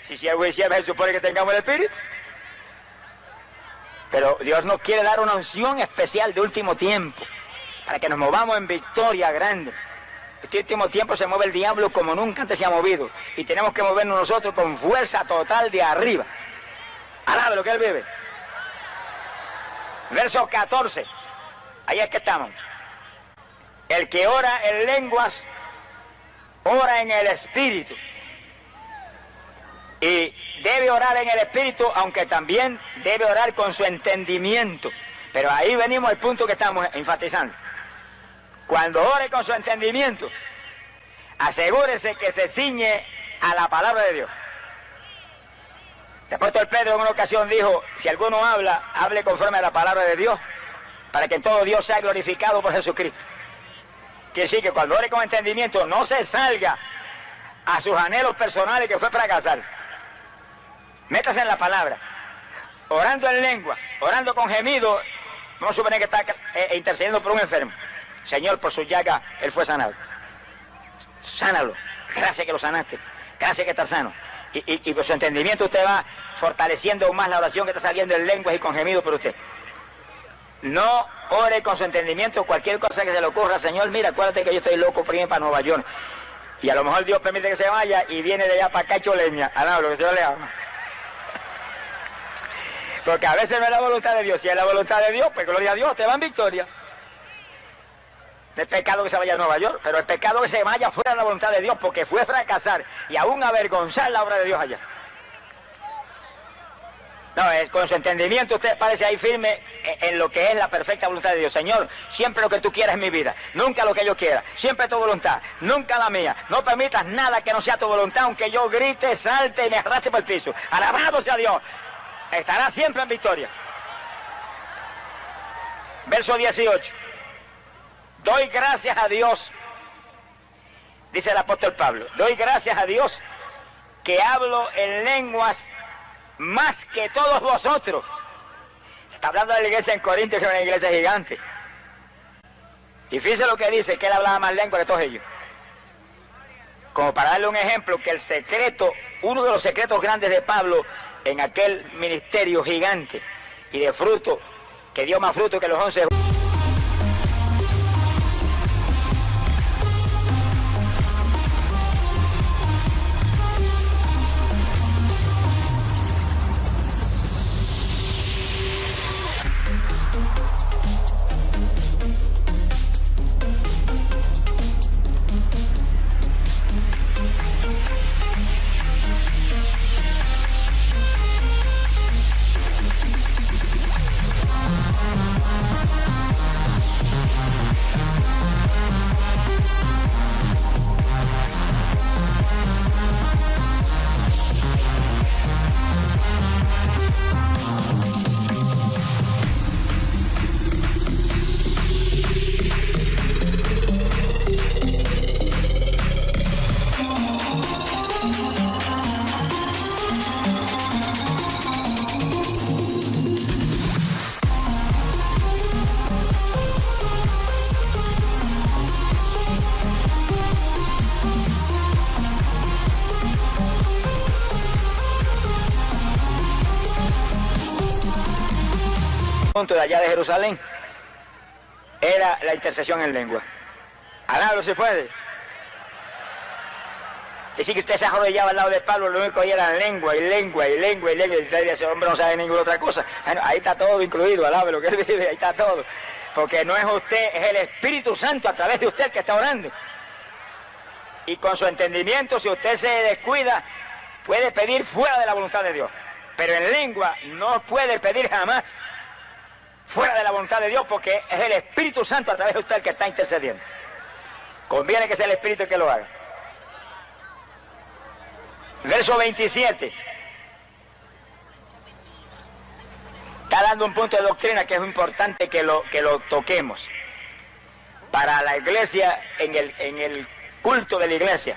S1: Si siervos y siervas se supone que tengamos el Espíritu. Pero Dios nos quiere dar una unción especial de último tiempo, para que nos movamos en victoria grande. Este último tiempo se mueve el diablo como nunca antes se ha movido, y tenemos que movernos nosotros con fuerza total de arriba. Alabe lo que él vive. Verso 14, ahí es que estamos. El que ora en lenguas, ora en el Espíritu. Y debe orar en el Espíritu, aunque también debe orar con su entendimiento. Pero ahí venimos al punto que estamos enfatizando. Cuando ore con su entendimiento, asegúrese que se ciñe a la palabra de Dios. El apóstol Pedro en una ocasión dijo, si alguno habla, hable conforme a la palabra de Dios, para que en todo Dios sea glorificado por Jesucristo. Quiere decir que cuando ore con entendimiento, no se salga a sus anhelos personales que fue fracasar. Métase en la palabra, orando en lengua, orando con gemido. Vamos a suponer que está intercediendo por un enfermo. Señor, por su llaga, él fue sanado. Sánalo. Gracias que lo sanaste. Gracias que está sano. Y por su entendimiento usted va fortaleciendo aún más la oración que está saliendo en lenguas y con gemidos por usted. No ore con su entendimiento cualquier cosa que se le ocurra. Señor, mira, acuérdate que yo estoy loco por irme para Nueva York. Y a lo mejor Dios permite que se vaya y viene de allá para acá hecho leña. Alaba lo que Señor le ama. Porque a veces no es la voluntad de Dios. Si es la voluntad de Dios, pues gloria a Dios, te va en victoria. No es pecado que se vaya a Nueva York, pero es pecado que se vaya fuera de la voluntad de Dios, porque fue fracasar y aún avergonzar la obra de Dios allá. No, con su entendimiento usted parece ahí firme en lo que es la perfecta voluntad de Dios. Señor, siempre lo que tú quieras en mi vida, nunca lo que yo quiera, siempre tu voluntad, nunca la mía. No permitas nada que no sea tu voluntad, aunque yo grite, salte y me arrastre por el piso. Alabado sea Dios, estará siempre en victoria. Verso 18. Doy gracias a Dios, dice el apóstol Pablo, doy gracias a Dios que hablo en lenguas más que todos vosotros. Está hablando de la iglesia en Corinto, que es una iglesia gigante. Y fíjense lo que dice, que él hablaba más lenguas que todos ellos. Como para darle un ejemplo, que el secreto, uno de los secretos grandes de Pablo en aquel ministerio gigante y de fruto, que dio más fruto que los 11... de allá de Jerusalén era la intercesión en lengua. Alábalo si puede. Decir que usted se arrodillaba al lado de Pablo, lo único que era lengua y lengua y lengua y lengua, y usted dice, ese hombre no sabe ninguna otra cosa. Bueno, ahí está todo incluido, alábalo lo que él vive, ahí está todo. Porque no es usted, es el Espíritu Santo a través de usted el que está orando. Y con su entendimiento, si usted se descuida, puede pedir fuera de la voluntad de Dios. Pero en lengua no puede pedir jamás fuera de la voluntad de Dios, porque es el Espíritu Santo a través de usted el que está intercediendo. Conviene que sea el Espíritu el que lo haga. Verso 27. Está dando un punto de doctrina que es importante que lo toquemos. Para la iglesia, en el culto de la iglesia.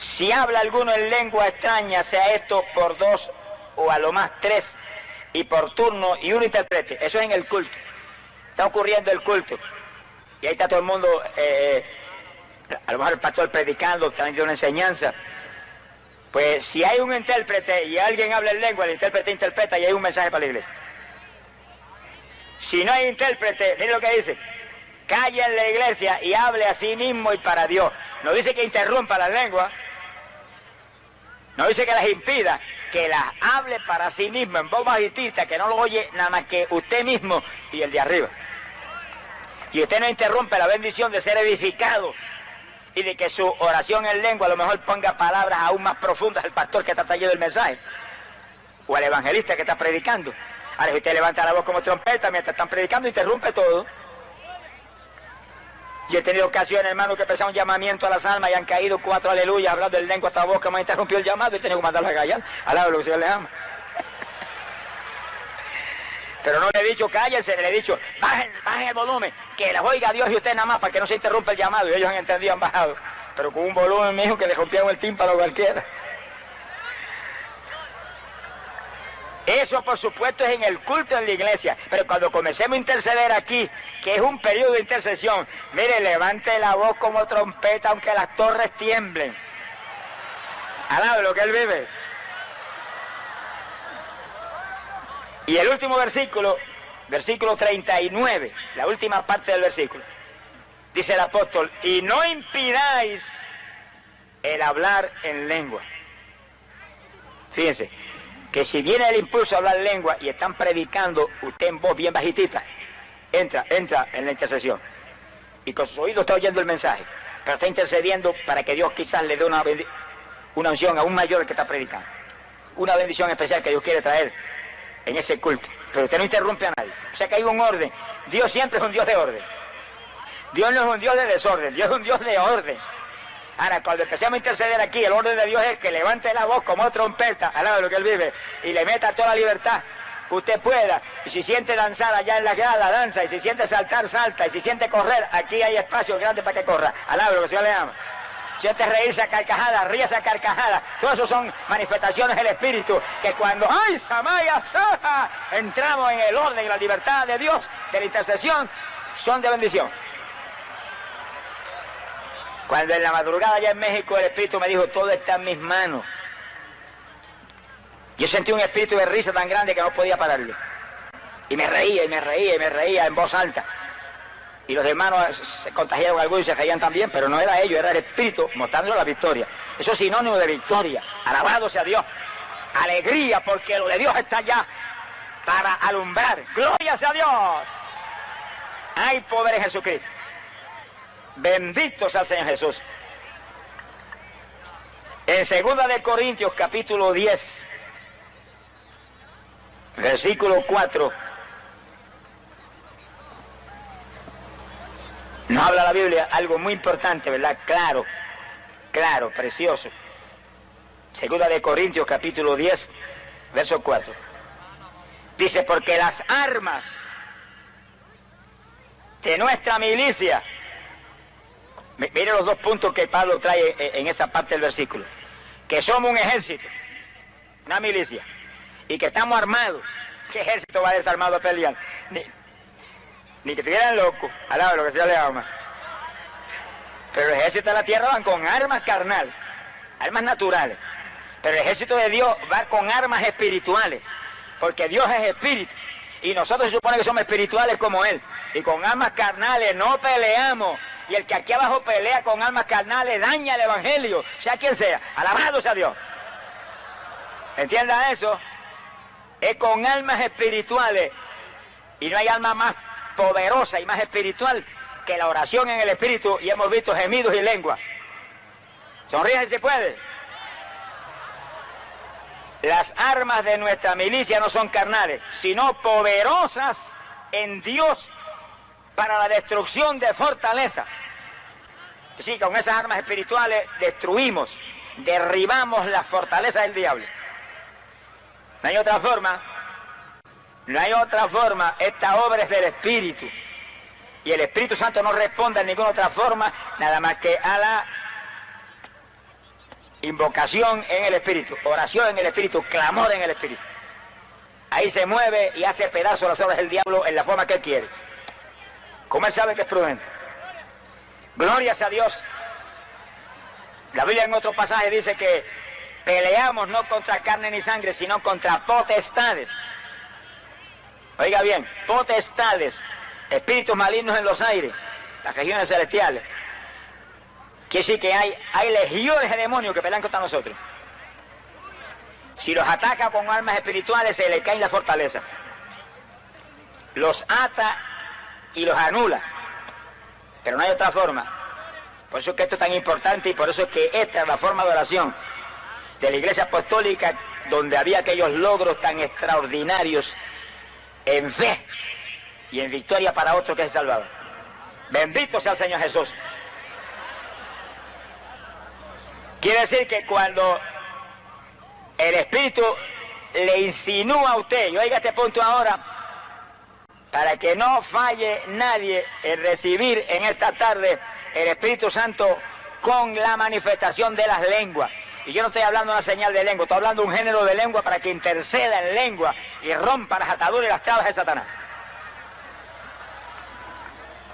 S1: Si habla alguno en lengua extraña, sea esto por 2 o a lo más 3, y por turno, y uno interprete. Eso es en el culto. Está ocurriendo el culto. Y ahí está todo el mundo, a lo mejor el pastor predicando, trayendo una enseñanza. Pues si hay un intérprete y alguien habla en lengua, el intérprete interpreta y hay un mensaje para la iglesia. Si no hay intérprete, miren lo que dice: calle en la iglesia y hable a sí mismo y para Dios. No dice que interrumpa las lenguas, no dice que las impida, que las hable para sí mismo en voz bajitita, que no lo oye nada más que usted mismo y el de arriba. Y usted no interrumpe la bendición de ser edificado y de que su oración en lengua a lo mejor ponga palabras aún más profundas al pastor que está trayendo el mensaje o al evangelista que está predicando. Ahora, si usted levanta la voz como trompeta mientras están predicando, interrumpe todo. Y he tenido ocasiones, hermano, que empezaba un llamamiento a las almas y han caído 4 aleluyas hablando en lengua hasta boca, me interrumpió el llamado y he tenido que mandarlo a callar. Alaba lo que el Señor le ama. Pero no le he dicho cállense, le he dicho bajen el volumen, que les oiga Dios y usted nada más para que no se interrumpa el llamado. Y ellos han entendido, han bajado. Pero con un volumen, mijo, que le rompieron el tímpano a cualquiera. Eso, por supuesto, es en el culto en la iglesia. Pero cuando comencemos a interceder aquí, que es un periodo de intercesión, mire, levante la voz como trompeta, aunque las torres tiemblen. Alabe lo que Él vive. Y el último versículo, versículo 39, la última parte del versículo, dice el apóstol: y no impidáis el hablar en lengua. Fíjense, que si viene el impulso a hablar lengua y están predicando, usted en voz bien bajitita, entra en la intercesión. Y con sus oídos está oyendo el mensaje, pero está intercediendo para que Dios quizás le dé una unción aún mayor al que está predicando. Una bendición especial que Dios quiere traer en ese culto. Pero usted no interrumpe a nadie. O sea que hay un orden. Dios siempre es un Dios de orden. Dios no es un Dios de desorden, Dios es un Dios de orden. Ahora, cuando empecemos a interceder aquí, el orden de Dios es que levante la voz como trompeta, al lado de lo que Él vive, y le meta toda la libertad que usted pueda. Y si siente danzar allá en la grada, danza. Y si siente saltar, salta. Y si siente correr, aquí hay espacio grande para que corra. Al lado de lo que el Señor le ama. Siente reírse a carcajadas, ríase a carcajadas. Todo eso son manifestaciones del Espíritu, que cuando ¡ay, Samaya, Saja! Entramos en el orden y la libertad de Dios, de la intercesión, son de bendición. Cuando en la madrugada allá en México el Espíritu me dijo: todo está en mis manos. Yo sentí un espíritu de risa tan grande que no podía pararlo. Y me reía, y me reía, y me reía en voz alta. Y los hermanos se contagiaron algunos y se caían también, pero no era ellos, era el Espíritu mostrando la victoria. Eso es sinónimo de victoria. Alabado sea Dios. Alegría, porque lo de Dios está allá para alumbrar. Gloria sea Dios. Hay poder en Jesucristo. Bendito sea el Señor Jesús. En 2 de Corintios, capítulo 10, versículo 4, nos habla la Biblia algo muy importante, ¿verdad? Claro, precioso. 2 de Corintios, capítulo 10, verso 4. Dice: porque las armas de nuestra milicia... Mire los 2 puntos que Pablo trae en esa parte del versículo. Que somos un ejército, una milicia, y que estamos armados. ¿Qué ejército va desarmado a pelear? Ni que estuvieran locos, alaba lo que se le ama. Pero el ejército de la tierra van con armas carnales, armas naturales. Pero el ejército de Dios va con armas espirituales, porque Dios es espíritu. Y nosotros se supone que somos espirituales como Él. Y con armas carnales no peleamos. Y el que aquí abajo pelea con armas carnales daña el evangelio, sea quien sea. Alabado sea Dios. ¿Entiendan eso? Es con armas espirituales. Y no hay arma más poderosa y más espiritual que la oración en el Espíritu. Y hemos visto gemidos y lenguas. Sonríe si se puede. Las armas de nuestra milicia no son carnales, sino poderosas en Dios para la destrucción de fortaleza. Sí, con esas armas espirituales destruimos, derribamos la fortaleza del diablo. No hay otra forma, esta obra es del Espíritu. Y el Espíritu Santo no responde en ninguna otra forma, nada más que a la invocación en el Espíritu, oración en el Espíritu, clamor en el Espíritu. Ahí se mueve y hace pedazos las obras del diablo en la forma que él quiere. Como él sabe que es prudente. Glorias a Dios. La Biblia en otro pasaje dice que peleamos no contra carne ni sangre, sino contra potestades. Oiga bien, potestades, espíritus malignos en los aires, las regiones celestiales. Quiere decir que hay legiones de demonios que pelean contra nosotros. Si los ataca con armas espirituales, se le cae la fortaleza. Los ata y los anula. Pero no hay otra forma. Por eso es que esto es tan importante y por eso es que esta es la forma de oración de la Iglesia Apostólica, donde había aquellos logros tan extraordinarios en fe y en victoria para otro que es salvado. Bendito sea el Señor Jesús. Quiere decir que cuando el Espíritu le insinúa a usted, y oiga este punto ahora, para que no falle nadie en recibir en esta tarde el Espíritu Santo con la manifestación de las lenguas. Y yo no estoy hablando de una señal de lengua, estoy hablando de un género de lengua para que interceda en lengua y rompa las ataduras y las trabas de Satanás.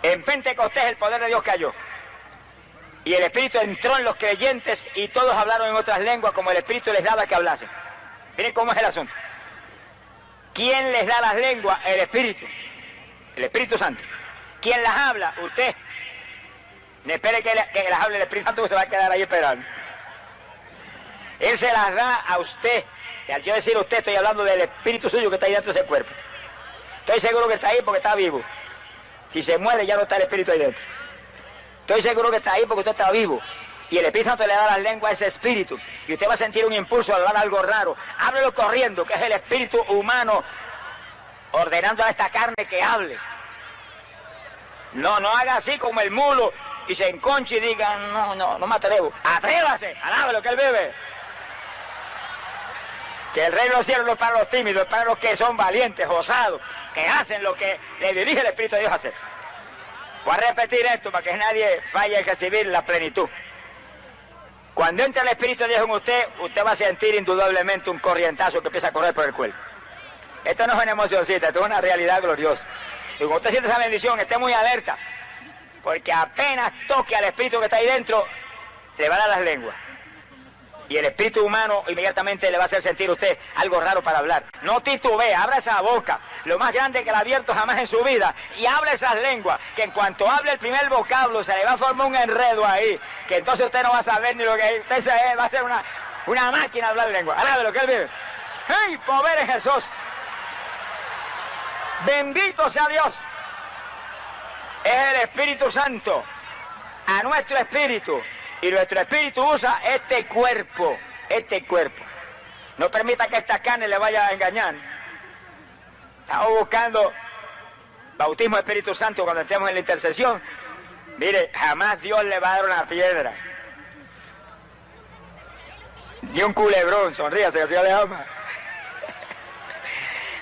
S1: En Pentecostés el poder de Dios cayó. Y el Espíritu entró en los creyentes y todos hablaron en otras lenguas como el Espíritu les daba que hablasen. Miren cómo es el asunto. ¿Quién les da las lenguas? El Espíritu. El Espíritu Santo. ¿Quién las habla? Usted. No espere que las hable el Espíritu Santo, que se va a quedar ahí esperando. Él se las da a usted. Y al yo decir usted, estoy hablando del Espíritu suyo que está ahí dentro de ese cuerpo. Estoy seguro que está ahí porque está vivo. Si se muere ya no está el Espíritu ahí dentro. Estoy seguro que está ahí porque usted está vivo. Y el Espíritu Santo le da las lenguas a ese espíritu. Y usted va a sentir un impulso a hablar algo raro. Háblelo corriendo, que es el espíritu humano ordenando a esta carne que hable. No haga así como el mulo y se enconche y diga, no me atrevo. Atrévase, alábelo que él vive. Que el reino de los cielos no es para los tímidos, es para los que son valientes, osados, que hacen lo que le dirige el Espíritu de Dios a hacer. Voy a repetir esto para que nadie falle en recibir la plenitud. Cuando entra el Espíritu de Dios en usted, usted va a sentir indudablemente un corrientazo que empieza a correr por el cuerpo. Esto no es una emocioncita, esto es una realidad gloriosa. Y cuando usted siente esa bendición, esté muy alerta, porque apenas toque al Espíritu que está ahí dentro, le va a dar las lenguas. Y el espíritu humano inmediatamente le va a hacer sentir a usted algo raro para hablar. No titubee, abra esa boca, lo más grande que la ha abierto jamás en su vida, y habla esas lenguas, que en cuanto hable el primer vocablo se le va a formar un enredo ahí, que entonces usted no va a saber ni lo que usted va a ser una máquina de hablar lengua. Habla de lo que él vive. ¡Hey, poder es Jesús! Bendito sea Dios. Es el Espíritu Santo a nuestro espíritu. Y nuestro espíritu usa este cuerpo. No permita que esta carne le vaya a engañar. Estamos buscando bautismo de Espíritu Santo cuando estemos en la intercesión. Mire, jamás Dios le va a dar una piedra. Ni un culebrón, sonríase que el Señor le ama.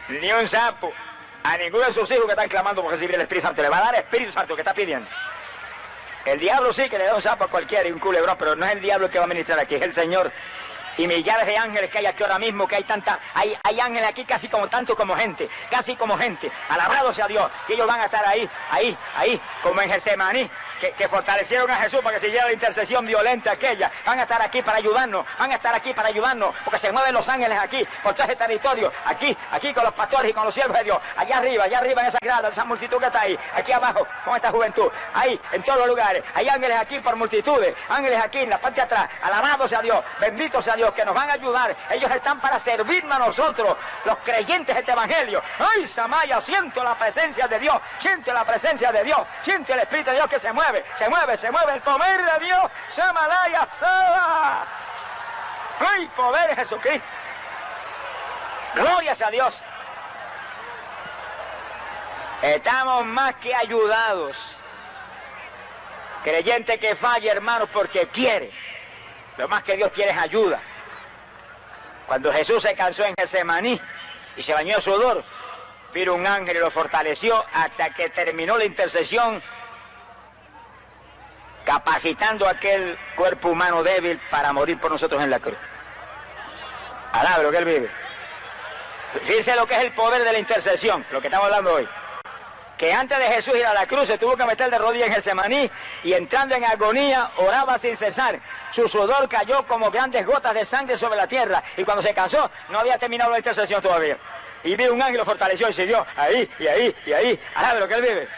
S1: Ni un sapo. A ninguno de sus hijos que están clamando por recibir el Espíritu Santo. Le va a dar el Espíritu Santo que está pidiendo. El diablo sí que le da un sapo a cualquiera y un culebrón, pero no es el diablo que va a ministrar aquí, es el Señor. Y millares de ángeles que hay aquí ahora mismo, que hay ángeles aquí casi como tanto como gente, alabado sea Dios. Y ellos van a estar ahí, como en Getsemaní, que fortalecieron a Jesús para que siguiera la intercesión violenta aquella. Van a estar aquí para ayudarnos, porque se mueven los ángeles aquí, por todo ese territorio, aquí con los pastores y con los siervos de Dios, allá arriba en esa grada, esa multitud que está ahí, aquí abajo, con esta juventud, ahí, en todos los lugares, hay ángeles aquí por multitudes, ángeles aquí en la parte de atrás, alabado sea Dios, bendito sea Dios, que nos van a ayudar. Ellos están para servirnos a nosotros, los creyentes de este evangelio. ¡Ay, Samaya! Siento la presencia de Dios, siente el Espíritu de Dios que se mueve el poder de Dios. Samalaya, Saba. ¡Ay, poder de Jesucristo! Glorias a Dios. Estamos más que ayudados. Creyente que falle, hermanos, porque quiere. Lo más que Dios quiere es ayuda. Cuando Jesús se cansó en Getsemaní y se bañó de sudor, vino un ángel y lo fortaleció hasta que terminó la intercesión. capacitando aquel cuerpo humano débil para morir por nosotros en la cruz. Alabe lo que Él vive. Fíjense lo que es el poder de la intercesión, lo que estamos hablando hoy. Que antes de Jesús ir a la cruz se tuvo que meter de rodillas en Getsemaní y entrando en agonía oraba sin cesar. Su sudor cayó como grandes gotas de sangre sobre la tierra y cuando se cansó no había terminado la intercesión todavía. Y vino un ángel, lo fortaleció y siguió ahí y ahí y ahí. Alabe lo que Él vive.